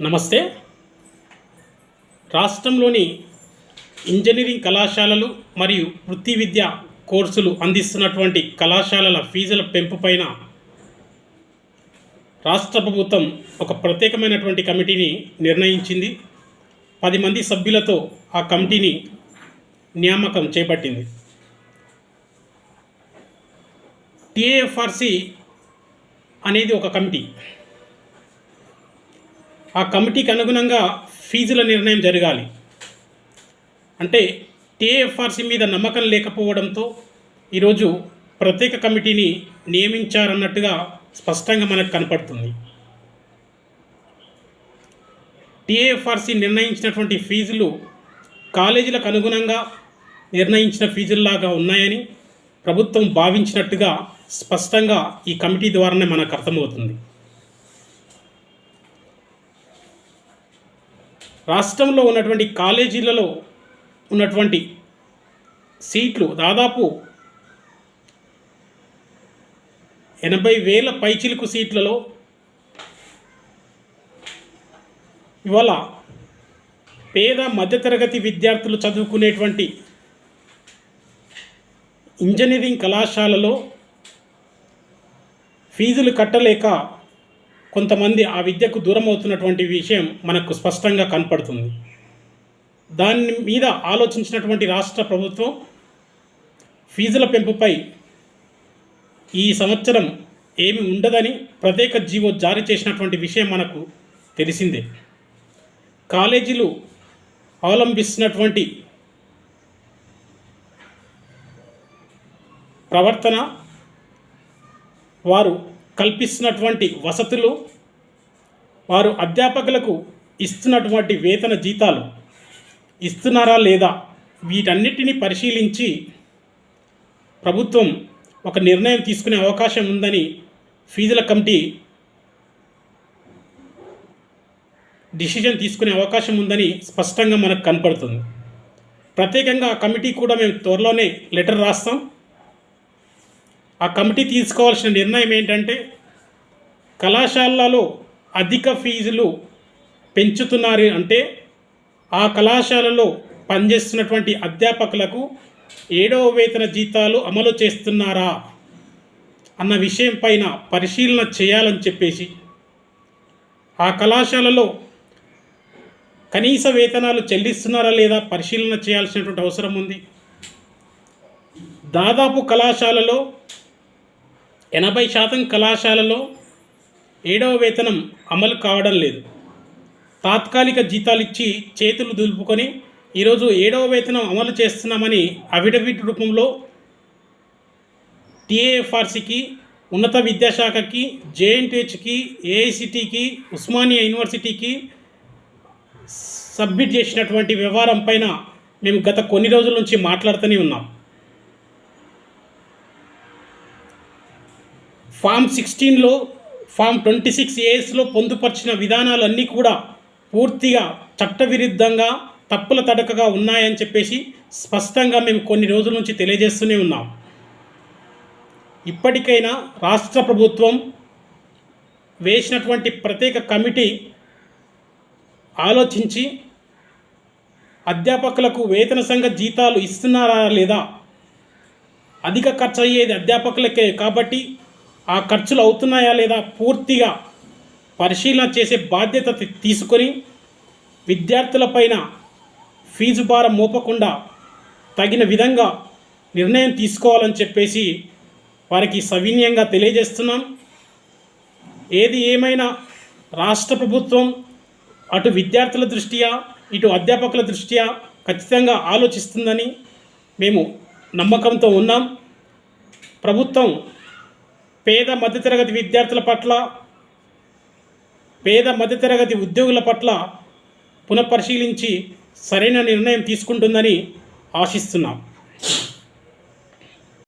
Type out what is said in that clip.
నమస్తే. రాష్ట్రంలోని ఇంజనీరింగ్ కళాశాలలు మరియు వృత్తి విద్యా కోర్సులు అందిస్తున్నటువంటి కళాశాలల ఫీజుల పెంపుపైన రాష్ట్ర ప్రభుత్వం ఒక ప్రత్యేకమైనటువంటి కమిటీని నిర్ణయించింది. 10 మంది సభ్యులతో ఆ కమిటీని నియామకం చేపట్టింది. టీఏఎఫ్ఆర్సి అనేది ఒక కమిటీ. ఆ కమిటీకి అనుగుణంగా ఫీజుల నిర్ణయం జరగాలి. అంటే టీఏఎఫ్ఆర్సి మీద నమ్మకం లేకపోవడంతో ఈరోజు ప్రత్యేక కమిటీని నియమించారన్నట్టుగా స్పష్టంగా మనకు కనపడుతుంది. టీఏఎఫ్ఆర్సి నిర్ణయించినటువంటి ఫీజులు కాలేజీలకు అనుగుణంగా నిర్ణయించిన ఫీజుల్లాగా ఉన్నాయని ప్రభుత్వం భావించినట్టుగా స్పష్టంగా ఈ కమిటీ ద్వారానే మనకు అర్థమవుతుంది. రాష్ట్రంలో ఉన్నటువంటి కాలేజీలలో ఉన్నటువంటి సీట్లు దాదాపు 80,000 పైచిలుకు సీట్లలో ఇవాళ పేద మధ్యతరగతి విద్యార్థులు చదువుకునేటువంటి ఇంజనీరింగ్ కళాశాలలో ఫీజులు కట్టలేక కొంతమంది ఆ విద్యకు దూరం అవుతున్నటువంటి విషయం మనకు స్పష్టంగా కనపడుతుంది. దాని మీద ఆలోచించినటువంటి రాష్ట్ర ప్రభుత్వం ఫీజుల పెంపుపై ఈ సంవత్సరం ఏమి ఉండదని ప్రత్యేక జీవో జారీ చేసినటువంటి విషయం మనకు తెలిసిందే. కాలేజీలు అవలంబిస్తున్నటువంటి ప్రవర్తన, వారు కల్పిస్తున్నటువంటి వసతులు, వారు అధ్యాపకులకు ఇస్తున్నటువంటి వేతన జీతాలు ఇస్తున్నారా లేదా, వీటన్నిటిని పరిశీలించి ప్రభుత్వం ఒక నిర్ణయం తీసుకునే అవకాశం ఉందని ఫీజుల కమిటీ డిసిజన్ తీసుకునే అవకాశం ఉందని స్పష్టంగా మనకు కనపడుతుంది. ప్రత్యేకంగా ఆ కమిటీ కూడా మేము త్వరలోనే లెటర్ రాస్తాం. ఆ కమిటీ తీసుకోవాల్సిన నిర్ణయం ఏంటంటే, కళాశాలలో అధిక ఫీజులు పెంచుతున్నారు అంటే ఆ కళాశాలలో పనిచేస్తున్నటువంటి అధ్యాపకులకు 7వ వేతన జీతాలు అమలు చేస్తున్నారా అన్న విషయం పైన పరిశీలన చేయాలని చెప్పేసి, ఆ కళాశాలలో కనీస వేతనాలు చెల్లిస్తున్నారా లేదా పరిశీలన చేయాల్సినటువంటి అవసరం ఉంది. దాదాపు కళాశాలలో 80% కళాశాలలో 7వ వేతనం అమలు కావడం లేదు. తాత్కాలిక జీతాలు ఇచ్చి చేతులు దులుపుకొని ఈరోజు 7వ వేతనం అమలు చేస్తున్నామని అఫిడవిట్ రూపంలో టీఏఎఫ్ఆర్సికి, ఉన్నత విద్యాశాఖకి, జేఎన్టీహెచ్కి, ఏఐసిటికి, ఉస్మానియా యూనివర్సిటీకి సబ్మిట్ చేసినటువంటి వ్యవహారం పైన మేము గత కొన్ని రోజుల నుంచి మాట్లాడుతూనే ఉన్నాం. ఫామ్ 16లో, ఫామ్ 26ASలో పొందుపరిచిన విధానాలన్నీ కూడా పూర్తిగా చట్టవిరుద్ధంగా, తప్పుల తడకగా ఉన్నాయని చెప్పేసి స్పష్టంగా మేము కొన్ని రోజుల నుంచి తెలియజేస్తూనే ఉన్నాం. ఇప్పటికైనా రాష్ట్ర ప్రభుత్వం వేసినటువంటి ప్రత్యేక కమిటీ ఆలోచించి అధ్యాపకులకు వేతన సంఘ జీతాలు ఇస్తున్నారా లేదా, అధిక ఖర్చు అయ్యేది అధ్యాపకులకే కాబట్టి ఆ ఖర్చులు అవుతున్నాయా లేదా పూర్తిగా పరిశీలన చేసే బాధ్యత తీసుకొని విద్యార్థులపైన ఫీజు భారం మోపకుండా తగిన విధంగా నిర్ణయం తీసుకోవాలని చెప్పేసి వారికి సవినయంగా తెలియజేస్తున్నాం. ఏది ఏమైనా రాష్ట్ర ప్రభుత్వం అటు విద్యార్థుల దృష్ట్యా ఇటు అధ్యాపకుల దృష్ట్యా ఖచ్చితంగా ఆలోచిస్తుందని మేము నమ్మకంతో ఉన్నాం. ప్రభుత్వం పేద మధ్యతరగతి విద్యార్థుల పట్ల, పేద మధ్యతరగతి ఉద్యోగుల పట్ల పునఃపరిశీలించి సరైన నిర్ణయం తీసుకుంటుందని ఆశిస్తున్నాం.